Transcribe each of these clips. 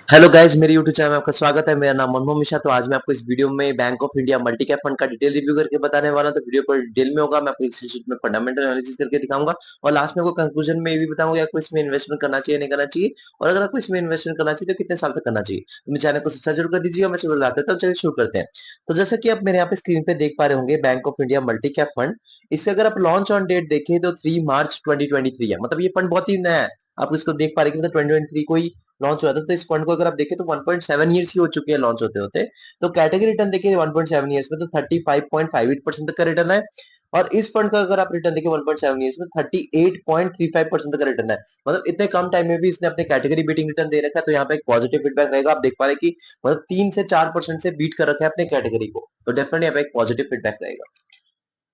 Hello guys, मेरे YouTube channel में आपका स्वागत है। मेरा नाम मनमोहन मिश्रा। तो आज मैं आपको इस वीडियो में bank of India multi cap fund का डिटेल रिव्यू करके बताने वाला हूं। तो वीडियो पर डिटेल में होगा। मैं आपको इस शीट में फंडामेंटल एनालिसिस करके दिखाऊंगा और लास्ट में आपको कंक्लूजन में ये भी बताऊंगा कि आपको इसमें इन्वेस्टमेंट करना चाहिए नहीं करना चाहिए, और अगर आपको इसमें इन्वेस्टमेंट करना चाहिए तो कितने साल तक करना चाहिए। तो मेरे चैनल को सब्सक्राइब जरूर कर दीजिएगा। मैं शुरू करता हूं, तो चलिए शुरू करते हैं। तो जैसा कि आप मेरे यहाँ पे स्क्रीन पे देख पा रहे होंगे, bank of India multi cap fund, इससे अगर आप लॉन्च ऑन डेट देखें तो 3 मार्च 2023 है। मतलब ये फंड बहुत ही नया है। आप इसको देख पा रहे हैं कि मतलब 2023 को ही लॉन्च हुआ था। तो इस फंड को अगर आप देखें तो 1.7 इयर्स ही हो चुके हैं लॉन्च होते होते। तो कैटेगरी रिटर्न देखिए 1.7 इयर्स में तो 35.58% तक का रिटर्न है। और इस फंड का अगर आप रिटर्न देखिए 1.7 इयर्स में 38.35% तक का रिटर्न है। मतलब इतने कम टाइम में भी इसने अपने कैटेगरी बीटिंग रिटर्न दे रखा है। तो यहाँ पे एक पॉजिटिव फीडबैक रहेगा। आप देख पा रहे हैं कि मतलब 3 से 4% से बीट कर रखा है अपने कैटेगरी को। तो डेफिनेटली यहाँ पे एक पॉजिटिव फीडबैक रहेगा।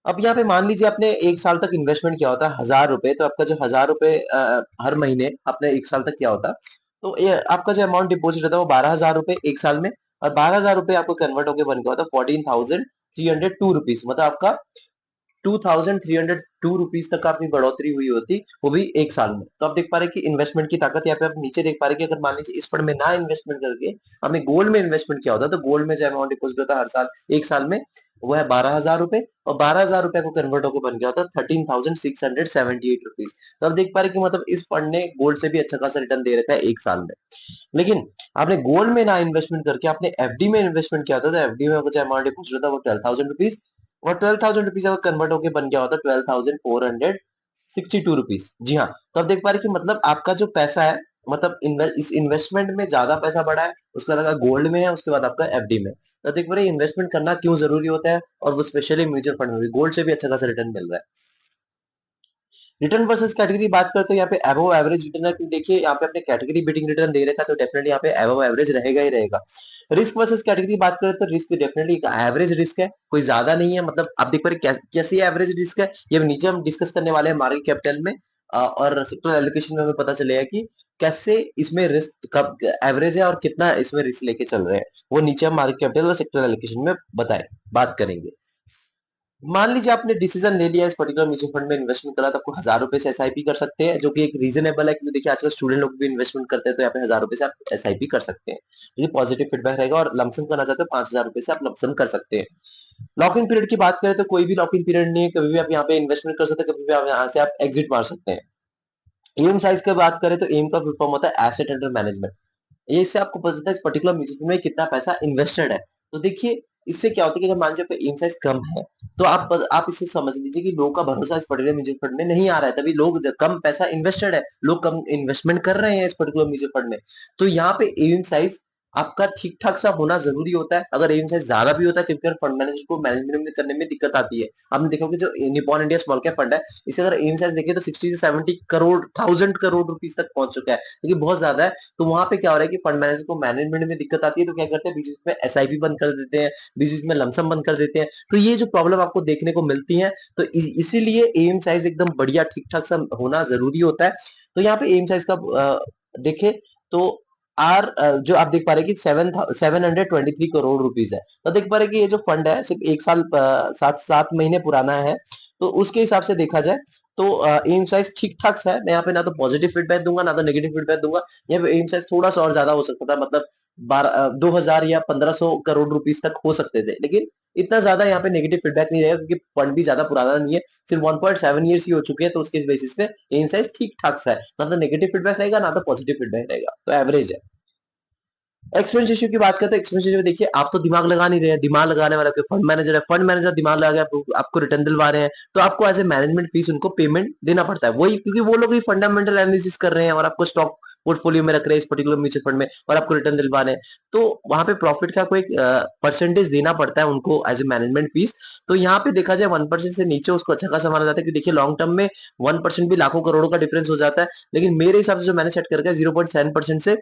अब यहाँ पे मान लीजिए आपने 1 साल तक इन्वेस्टमेंट किया होता है 1000 रुपए। तो आपका जो 1000 रुपए हर महीने आपने 1 साल तक किया होता, तो ये आपका जो अमाउंट डिपॉजिट होता है वो 12,000 रुपए 1 साल में। और 12,000 रुपए आपको कन्वर्ट होकर बन गया होता है 14,302 रुपीज। मतलब आपका 2302 रुपीज तक आपकी बढ़ोतरी हुई होती, वो भी 1 साल में। तो आप देख पा रहे हैं कि इन्वेस्टमेंट की ताकत। यहाँ पे आप नीचे देख पा रहे हैं कि अगर मान लीजिए इस फंड में ना इन्वेस्टमेंट करके हमने गोल्ड में इन्वेस्टमेंट किया होता, तो गोल्ड में जो अमाउंट डिपॉजिट होता है हर साल 1 साल में, वो है 12,000 रुपए। और 12,000 रुपए को कन्वर्ट होकर बन गया होता 13,678 रुपीज। तो आप देख पा रहे हैं कि मतलब इस फंड ने गोल्ड से भी अच्छा खासा रिटर्न दे रखा है 1 साल में। लेकिन आपने गोल्ड में ना इन्वेस्टमेंट करके आपने एफडी में इन्वेस्टमेंट किया था, तो एफडी में जो अमाउंट डिपॉजिट होता है वो 12,000 रुपीज। और 12,000 रुपीज अगर कन्वर्ट होकर बन गया होता 12,462 रुपीज। जी हाँ। तो आप देख पा रहे हैं कि मतलब आपका जो पैसा है, मतलब इस इन्वेस्टमेंट में ज्यादा पैसा बढ़ा है, उसके बाद अगर गोल्ड में है, उसके बाद आपका एफडी में। तो देख पा रहे इन्वेस्टमेंट करना क्यों जरूरी होता है, और वो स्पेशली म्यूचुअल फंड में भी गोल्ड से भी अच्छा खासा रिटर्न मिल रहा है। रिटर्न वर्सेस कैटेगरी बात करते तो यहाँ पे अबव एवरेज रिटर्न है। क्योंकि देखिए यहाँ पे अपने कैटेगरी बीटिंग रिटर्न दे रखा है, तो डेफिनेटली यहाँ पे अबव एवरेज रहेगा ही रहेगा। रिस्क वर्सेस कैटेगरी बात करें तो रिस्क डेफिनेटली एक एवरेज रिस्क है, कोई ज्यादा नहीं है। मतलब आप देख पा रहे कैसी एवरेज रिस्क है, ये नीचे हम डिस्कस करने वाले हैं मार्केट कैपिटल में। और सेक्टर एलोकेशन में हमें पता चलेगा कि कैसे इसमें रिस्क कब एवरेज है और कितना इसमें रिस्क लेके चल रहे हैं। वो नीचे हम मार्केट कैपिटल और सेक्टर एलोकेशन में बताए बात करेंगे। मान लीजिए आपने डिसीजन ले लिया इस पर्टिकुलर म्यूचुअल फंड में इन्वेस्टमेंट करा, तो आपको 1000 रुपए से एसआईपी कर सकते हैं, जो कि एक रीजनेबल है। क्योंकि देखिए आजकल स्टूडेंट लोग भी इन्वेस्टमेंट करते हैं, तो यहाँ पे 1000 रुपए से आप एसआईपी कर सकते हैं। ये पॉजिटिव फीडबैक रहेगा। और लमसम करना चाहते हो 5000 रुपए से आप लमसम कर सकते हैं। लॉक इन पीरियड की बात करें तो कोई भी लॉक इन पीरियड नहीं है। कभी भी आप यहाँ पे इन्वेस्टमेंट कर सकते हैं, कभी भी आप यहाँ से आप एग्जिट मार सकते हैं। एम साइज की बात करें तो एम का फुल फॉर्म होता है एसेट अंडर मैनेजमेंट। ये इससे आपको पता चलता है इस पर्टिकुलर म्यूचुअल फंड में कितना पैसा इन्वेस्टेड है। तो देखिए इससे क्या होता है कि अगर मान लीजिए आपका एम साइज कम है, तो आप इससे समझ लीजिए कि लोगों का भरोसा इस पर्टिकुलर म्यूचुअल फंड में नहीं आ रहा है, तभी लोग कम पैसा इन्वेस्टेड है, लोग कम इन्वेस्टमेंट कर रहे हैं इस पर्टिकुलर म्यूचुअल फंड में। तो यहाँ पे एम साइज आपका ठीक ठाक सा होना जरूरी होता है। अगर एम साइज ज्यादा भी होता है, क्योंकि फंड मैनेजर को मैनेजमेंट करने में दिक्कत आती है। आपने देखा होगा जो Nippon India small cap fund है, इसे अगर एम साइज देखें तो 60 से 70 करोड़ 1000 करोड़ रुपीज तक पहुंच चुका है, क्योंकि बहुत ज्यादा है। तो वहां पे क्या हो रहा है कि फंड मैनेजर को मैनेजमेंट में दिक्कत आती है, तो क्या करते हैं बीच बीच में एसआईपी बंद कर देते हैं, बीच बीच में लमसम बंद कर देते हैं। तो ये जो प्रॉब्लम आपको देखने को मिलती है, तो इसीलिए एम साइज एकदम बढ़िया ठीक ठाक सा होना जरूरी होता है। तो यहाँ पे एम साइज का देखे तो जो आप देख पा रहे हैं कि 723 करोड़ रुपीज है। तो देख पा रहे हैं कि ये जो फंड है सिर्फ 1 साल 7 महीने पुराना है। तो उसके हिसाब से देखा जाए तो एम साइज ठीक ठाक सा है। मैं यहाँ पे ना तो पॉजिटिव फीडबैक दूंगा ना तो नेगेटिव फीडबैक दूंगा। यहाँ पे एम साइज थोड़ा सा और ज्यादा हो सकता था, मतलब 2000 या 1500 करोड़ रुपीस तक हो सकते थे, लेकिन इतना ज्यादा यहाँ पे नेगेटिव फीडबैक नहीं रहेगा, क्योंकि फंड भी ज्यादा पुराना नहीं है, सिर्फ 1.7 ईयर्स ही हो चुके हैं। तो उसके बेसिस पे एम साइज ठीक ठाक सा है, ना तो नेगेटिव फीडबैक रहेगा ना तो पॉजिटिव फीडबैक रहेगा, तो एवरेज है। एक्सपेंस रेशियो की बात करते हैं। एक्सपेंस रेशियो देखिए आप तो दिमाग लगा नहीं रहे हैं, दिमाग लगाने वाला फंड मैनेजर है। फंड मैनेजर दिमाग लगा के आपको रिटर्न दिलवा रहे हैं, तो आपको एज ए मैनेजमेंट फीस उनको पेमेंट देना पड़ता है। वही क्योंकि वो लोग ही फंडामेंटल एनालिसिस कर रहे हैं और आपको स्टॉक पोर्टफोलियो में रख रहे हैं इस पर्टिकुलर म्यूचुअल फंड में, और आपको रिटर्न दिलवा रहे हैं। तो वहां पे प्रॉफिट का कोई परसेंटेज देना पड़ता है उनको एज ए मैनेजमेंट फीस। तो यहाँ पे देखा जाए 1% से नीचे उसको अच्छा खासा माना जाता है, कि देखिए लॉन्ग टर्म में 1% भी लाखों करोड़ों का डिफरेंस हो जाता है। लेकिन मेरे हिसाब से जो मैंने सेट करके 0.7% से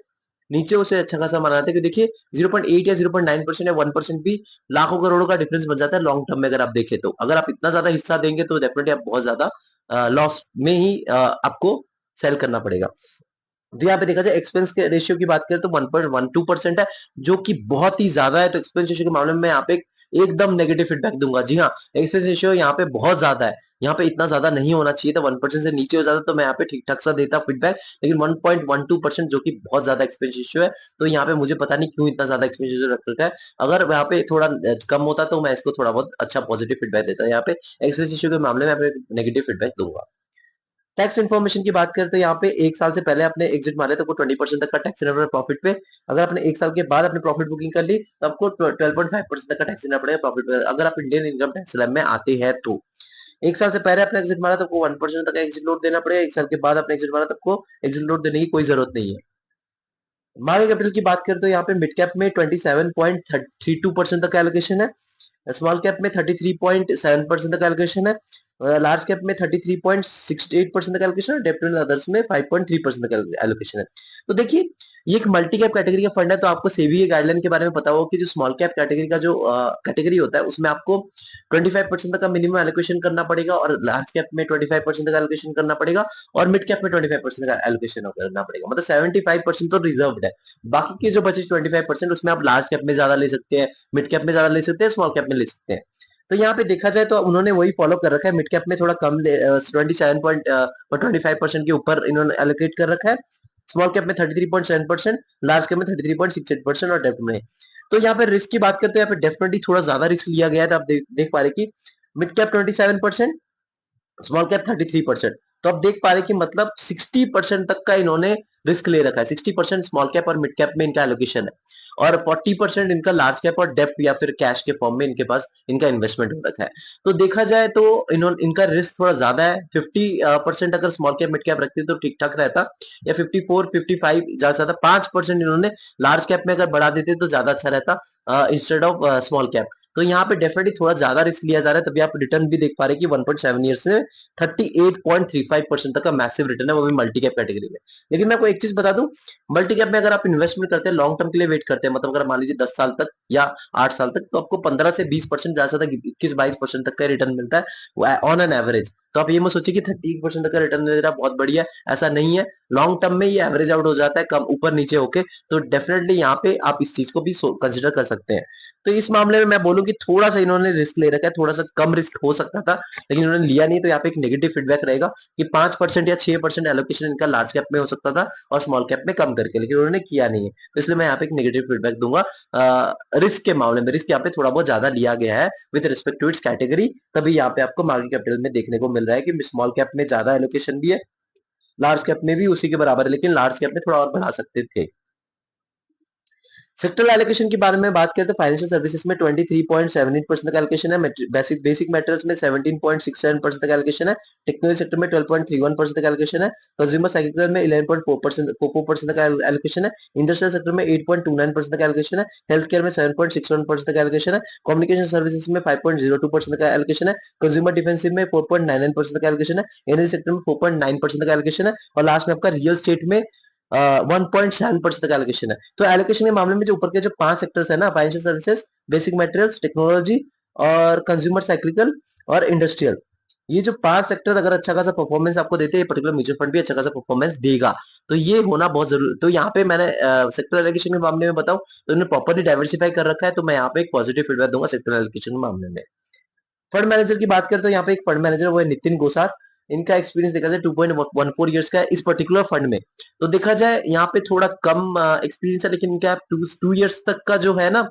नीचे उसे अच्छा खासा माना जाता है, कि देखिए 0.8 या 0.9% या 1% भी लाखों करोड़ों का डिफरेंस बन जाता है लॉन्ग टर्म में। अगर आप देखें तो अगर आप इतना ज्यादा हिस्सा देंगे तो डेफिनेटली आप बहुत ज्यादा लॉस में ही आपको सेल करना पड़ेगा। तो यहाँ पे देखा जाए एक्सपेंस के रेशियो की बात करें तो 1.12% है, जो कि बहुत ही ज्यादा है। तो एक्सपेंस रेशियो के मामले में यहाँ पे एकदम नेगेटिव फीडबैक दूंगा। जी हाँ, एक्सपेंस रेशियो यहाँ पे बहुत ज्यादा है। यहाँ पे इतना ज़्यादा नहीं होना चाहिए था, 1% से नीचे हो जाता तो मैं यहाँ पे ठीक-ठाक सा देता फीडबैक, लेकिन 1.12% जो कि बहुत ज़्यादा एक्सपेंस रेशियो है, तो यहाँ पे मुझे पता नहीं क्यों इतना ज़्यादा एक्सपेंस रेशियो रख रखा है। अगर यहाँ पे थोड़ा कम होता तो मैं इसको थोड़ा बहुत अच्छा पॉजिटिव फीडबैक देता। यहाँ पे एक्सपेंस रेशियो के मामले में मैं नेगेटिव फीडबैक दूँगा। टैक्स इन्फॉर्मेशन की बात करें तो यहाँ पे 1 साल से पहले आपने एग्जिट मारे तो आपको 20% तक का टैक्स देना पड़ेगा प्रॉफिट पे। अगर आपने 1 साल के बाद अपनी प्रॉफिट बुकिंग कर ली तो आपको 12.5% तक का टैक्स देना पड़ेगा प्रॉफिट पे, अगर आप इंडियन इनकम टैक्स स्लैब में आते हैं तो। 1 साल से पहले आपने एग्जिट मारा तो आपको 1% तक का एग्जिट लोड देना पड़ेगा, 1 साल के बाद आपने एग्जिट मारा तो आपको एग्जिट लोड देने की कोई ज़रूरत नहीं है। मार्केट कैपिटल की बात करें तो यहाँ पे मिड कैप में 27.32% तक का एलोकेशन है, स्मॉल कैप में 33.7% तक एलोकेशन है, लार्ज कैप में 33.68% तक एलोकेशन है, डेब्ट एंड अदर्स में 5.3% तक एलोकेशन है। तो देखिए ये एक मल्टी कैप कैटेगरी का फंड है, तो आपको सेबी के गाइडलाइन के बारे में पता होगा कि जो स्मॉल कैप कैटेगरी का जो कैटेगरी होता है उसमें आपको 25% तक का मिनिमम एलोकेशन करना पड़ेगा और लार्ज कैप में 25% तक एलोकेशन करना पड़ेगा और मिड कैप में 25% का एलोकेशन करना पड़ेगा, मतलब 75% तो रिजर्व्ड है। बाकी के जो बचे 25% उसमें आप लार्ज कैप में ज्यादा ले सकते हैं, मिड कैप में ज्यादा ले सकते हैं, स्मॉल कैप में ले सकते हैं। तो यहाँ पे देखा जाए तो उन्होंने वही फॉलो कर रखा है, मिड कैप में थोड़ा कम 27.25% के ऊपर इन्होंने एलोकेट कर रखा है, स्मॉल कैप में 33.7%, लार्ज कैप में 33.68% और डेप्ट में। तो यहाँ पे रिस्क की बात करते हैं, यहाँ पे डेफिनेटली थोड़ा ज्यादा रिस्क लिया गया है, तो आप देख पा रहे कि मिड कैप 27%, स्मॉल कैप 33%। तो आप देख पा रहे कि मतलब 60% तक का इन्होंने रिस्क ले रखा है, 60% स्मॉल कैप और मिड कैप में इनका एलोकेशन है और 40% इनका लार्ज कैप और डेप्ट या फिर कैश के फॉर्म में इनके पास इनका इन्वेस्टमेंट हो रखा है। तो देखा जाए तो इन्होंने इनका रिस्क थोड़ा ज्यादा है, 50% अगर स्मॉल कैप मिड कैप रखते तो ठीक ठाक रहता, या 54 55 ज्यादा से ज्यादा 5% इन्होंने लार्ज कैप में अगर बढ़ा देते तो ज्यादा अच्छा रहता इंस्टेड ऑफ स्मॉल कैप। तो यहाँ पे डेफिनेटली थोड़ा ज्यादा रिस्क लिया जा रहा है, तभी आप रिटर्न भी देख पा रहे हैं कि 1.7 ईयर्स में 38.35% तक का मैसिव रिटर्न है, वो भी मल्टी कैप कैटेगरी में। लेकिन मैं आपको एक चीज बता दूं, मल्टी कैप में अगर आप इन्वेस्टमेंट करते हैं, लॉन्ग टर्म के लिए वेट करते हैं, मतलब अगर मान लीजिए 10 साल तक या 8 साल तक, तो आपको 15 से 20% ज्यादा से ज्यादा 21-22% तक का रिटर्न मिलता है ऑन एन एवरेज। तो आप ये मत सोचिए कि 38% तक का रिटर्न दे रहा बहुत बढ़िया, ऐसा नहीं है। लॉन्ग टर्म में ये एवरेज आउट हो जाता है कम ऊपर नीचे होके, तो डेफिनेटली यहाँ पे आप इस चीज को भी कंसिडर कर सकते हैं। तो इस मामले में मैं बोलूं कि थोड़ा सा इन्होंने रिस्क ले रखा है, थोड़ा सा कम रिस्क हो सकता था लेकिन इन्होंने लिया नहीं, तो यहाँ पे एक नेगेटिव फीडबैक रहेगा कि 5% या 6% एलोकेशन इनका लार्ज कैप में हो सकता था और स्मॉल कैप में कम करके, लेकिन उन्होंने किया नहीं है, तो इसलिए मैं यहाँ पे एक नेगेटिव फीडबैक दूंगा। रिस्क के मामले में रिस्क यहाँ पे थोड़ा बहुत ज्यादा लिया गया है with respect to its category, तभी यहाँ पे आपको मार्केट कैपिटल में देखने को मिल रहा है कि स्मॉल कैप में ज्यादा एलोकेशन भी है, लार्ज कैप में भी उसी के बराबर है, लेकिन लार्ज कैप में थोड़ा और बढ़ा सकते थे। सेक्टरल एलोकेशन के बारे में बात करें तो फाइनेंशियल सर्विसेज में 23.78% का एलोकेशन है, बेसिक बेसिक मेटल्स में 17.67% का एलोकेशन है, टेक्नोलॉजी सेक्टर में 12.31% का एलोकेशन है, कंज्यूमर साइकिल में 11.4% का एलोकेशन है, इंडस्ट्रियल सेक्टर में 8.29% का एलोकेशन है, हेल्थ केयर में 7.61% का एलोकेशन है, कम्युनिकेशन सर्विसेज में 5.02% का एलोकेशन है, कंज्यूमर डिफेंसिव में 4.99% का एलोकेशन है, एनर्जी सेक्टर में 4.9% का एलोकेशन है और लास्ट में आपका रियल स्टेट में 1.7% का एलोकेशन है। तो एलोकेशन के मामले में जो ऊपर के जो 5 सेक्टर्स है ना, financial services, basic materials, technology और कंज्यूमर साइक्लिकल और इंडस्ट्रियल, ये जो 5 सेक्टर अगर अच्छा खासा परफॉर्मेंस आपको देते हैं, पर्टिकुलर म्यूचुअल फंड भी अच्छा खासा परफॉर्मेंस देगा। तो ये होना बहुत जरूरी, तो यहाँ पे मैंने सेक्टर एलोकेशन के मामले में बताऊं तो इन्होंने प्रॉपर्ली डाइवर्सिफाई कर रखा है, तो मैं यहाँ पे एक पॉजिटिव फीडबैक दूंगा सेक्टर एलोकेशन के मामले में। फंड मैनेजर की बात करें तो यहाँ पे एक फंड मैनेजर वो है नितिन गोसार, इनका एक्सपीरियंस देखा जाए 2.14 इयर्स का है इस पर्टिकुलर फंड में। तो देखा जाए यहाँ पे थोड़ा कम एक्सपीरियंस है, लेकिन इनका 2 इयर्स तक का जो है ना,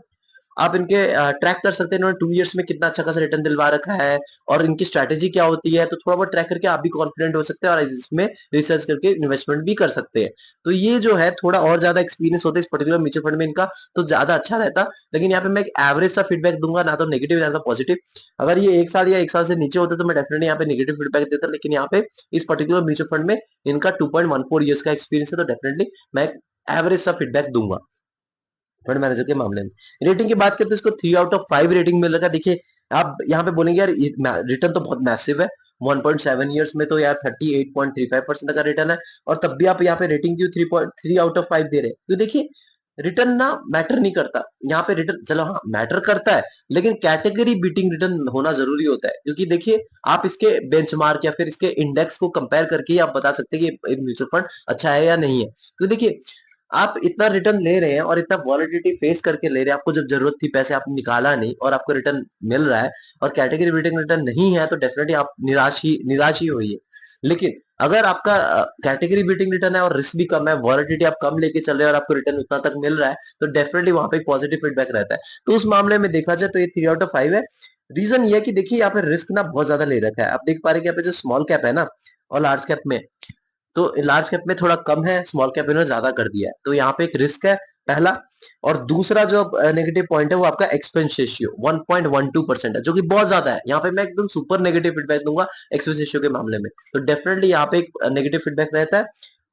आप इनके ट्रैक कर सकते हैं इन्होंने 2 इयर्स में कितना अच्छा खासा रिटर्न दिलवा रखा है और इनकी स्ट्रैटेजी क्या होती है, तो थोड़ा बहुत ट्रैक करके आप भी कॉन्फिडेंट हो सकते हैं और इसमें रिसर्च करके इन्वेस्टमेंट भी कर सकते हैं। तो ये जो है थोड़ा और ज्यादा एक्सपीरियंस होता है इस पर्टिकुलर म्यूचुअल फंड में इनका, तो ज्यादा अच्छा रहता। लेकिन यहाँ पे मैं एक एवरेज सा फीडबैक दूंगा, ना तो नेगेटिव ना तो पॉजिटिव। अगर ये 1 साल या 1 साल से नीचे होते तो मैं डेफिनेटली यहाँ पे नेगेटिव फीडबैक देता, लेकिन यहाँ पे इस पर्टिकुलर म्यूचुअल फंड में इनका 2.14 ईयर्स का एक्सपीरियंस है, तो डेफिनेटली मैं एवरेज सा फीडबैक दूंगा फंड मैनेजर के मामले में। रेटिंग की बात करते हैं, इसको 3 आउट ऑफ 5 रेटिंग मिल रहा है। देखिए आप यहाँ पे बोलेंगे यार रिटर्न तो बहुत मैसिव है, 1.7 इयर्स में तो यार 38.35% का रिटर्न है, और तब भी आप यहाँ पे रेटिंग क्यों 3.3 आउट ऑफ 5 दे रहे हैं? तो देखिए रिटर्न ना मैटर नहीं करता यहाँ पे, रिटर्न चलो हाँ मैटर करता है, लेकिन कैटेगरी बीटिंग रिटर्न होना जरूरी होता है, क्योंकि देखिए आप इसके बेंचमार्क या फिर इसके इंडेक्स को कंपेयर करके ही आप बता सकते हैं कि एक म्यूचुअल फंड अच्छा है या नहीं है। तो देखिए आप इतना रिटर्न ले रहे हैं और इतना वॉलेटिलिटी फेस करके ले रहे हैं, आपको जब जरूरत थी पैसे आपने निकाला नहीं और आपको रिटर्न मिल रहा है और कैटेगरी बीटिंग रिटर्न नहीं है तो डेफिनेटली आप निराश ही हुई है। लेकिन अगर आपका कैटेगरी बीटिंग रिटर्न है और रिस्क भी कम है, वॉलेटिलिटी आप कम लेके चल रहे हैं और आपको रिटर्न उतना तक मिल रहा है, तो डेफिनेटली वहां पे एक पॉजिटिव फीडबैक रहता है। तो उस मामले में देखा जाए तो ये 3 आउट ऑफ 5 है। रीजन ये है कि देखिए यहाँ पे रिस्क ना बहुत ज्यादा ले रखा है। आप देख पा रहे हैं कि यहाँ पे जो स्मॉल कैप है ना और लार्ज कैप में, तो लार्ज कैप में थोड़ा कम है, स्मॉल कैप इन्होंने ज्यादा कर दिया है, तो यहाँ पे एक रिस्क है पहला। और दूसरा जो नेगेटिव पॉइंट है वो आपका एक्सपेंस रेशियो 1.12% है, जो कि बहुत ज्यादा है। यहाँ पे मैं एकदम सुपर नेगेटिव फीडबैक दूंगा एक्सपेंस रेशियो के मामले में। तो डेफिनेटली यहाँ पे एक नेगेटिव फीडबैक रहता है।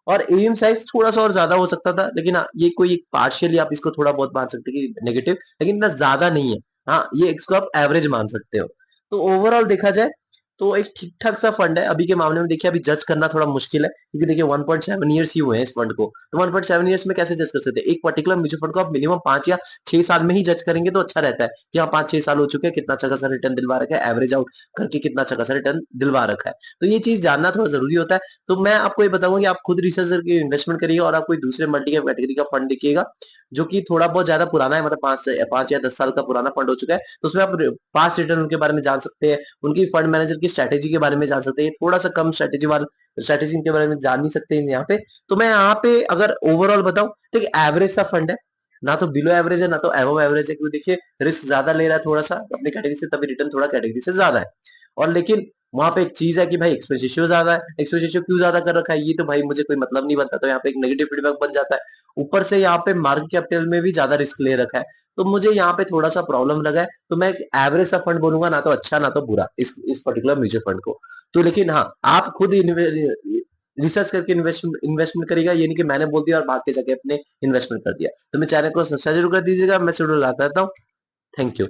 और एम साइज थोड़ा सा और ज्यादा हो सकता था, लेकिन हाँ, ये कोई पार्शियली आप इसको थोड़ा बहुत मान सकते हैं कि नेगेटिव, लेकिन इतना ज्यादा नहीं है। हाँ, ये इसको आप एवरेज मान सकते हो। तो ओवरऑल देखा जाए तो एक ठीक-ठाक सा फंड है। अभी के मामले में देखिए अभी जज करना थोड़ा मुश्किल है, क्योंकि देखिए 1.7 ईयर्स ही हुए हैं इस फंड को। तो 1.7 ईयर्स में कैसे जज कर सकते हैं? एक पर्टिकुलर म्यूचुअल फंड को आप मिनिमम 5 या 6 साल में ही जज करेंगे तो अच्छा रहता है, कि हाँ 5-6 साल हो चुके हैं, कितना अच्छा खासा रिटर्न दिलवा रखा है, एवरेज आउट करके कितना अच्छा खासा रिटर्न दिलवा रखा है। तो ये चीज़ जानना थोड़ा ज़रूरी होता है। तो मैं आपको ये बताऊँगा कि आप खुद रिसर्च करके इन्वेस्टमेंट करिए और आप कोई दूसरे मल्टी कैप कैटेगरी का फंड देखिएगा, जो कि थोड़ा बहुत ज़्यादा पुराना है, मतलब 5 या 10 साल का पुराना फंड हो चुका है। तो उसमें आप पास्ट रिटर्न उनके बारे में जान सकते हैं, उनकी फंड मैनेजर की स्ट्रैटेजी के बारे में जान सकते हैं। थोड़ा-सा कम स्ट्रैटेजी के बारे में जान नहीं सकते हैं यहाँ पे। तो मैं यहाँ पे अगर ओवरऑल बताऊँ तो एक एवरेज सा फंड है। ना तो बिलो एवरेज है, ना तो अबव एवरेज है, क्योंकि देखिए रिस्क ज़्यादा ले रहा है थोड़ा-सा अपनी कैटेगरी से, तभी रिटर्न थोड़ा कैटेगरी से ज़्यादा है। और लेकिन वहाँ पे एक चीज़ है कि भाई एक्सपेंस रेशियो ज़्यादा है। एक्सपेंस रेशियो क्यों ज़्यादा कर रखा है, ये तो भाई मुझे कोई मतलब नहीं बनता, तो यहाँ पे एक नेगेटिव फीडबैक बन जाता है। ऊपर से यहाँ पे मार्केट कैपिटल में भी ज़्यादा रिस्क ले रखा है। तो मुझे यहाँ पे थोड़ा-सा प्रॉब्लम लगा है। तो मैं एक एवरेज सा फंड बोलूँगा, ना तो अच्छा ना तो बुरा, इस पर्टिकुलर म्यूचुअल फंड को। तो लेकिन हाँ, आप खुद रिसर्च करके इन्वेस्टमेंट करिएगा, ये नहीं कि मैंने बोल दिया और भाग के जाके अपने इन्वेस्टमेंट कर दिया। तो मेरे चैनल को सब्सक्राइब जरूर कर दीजिएगा। मैं ज़रूर लाता रहता हूँ। Thank you.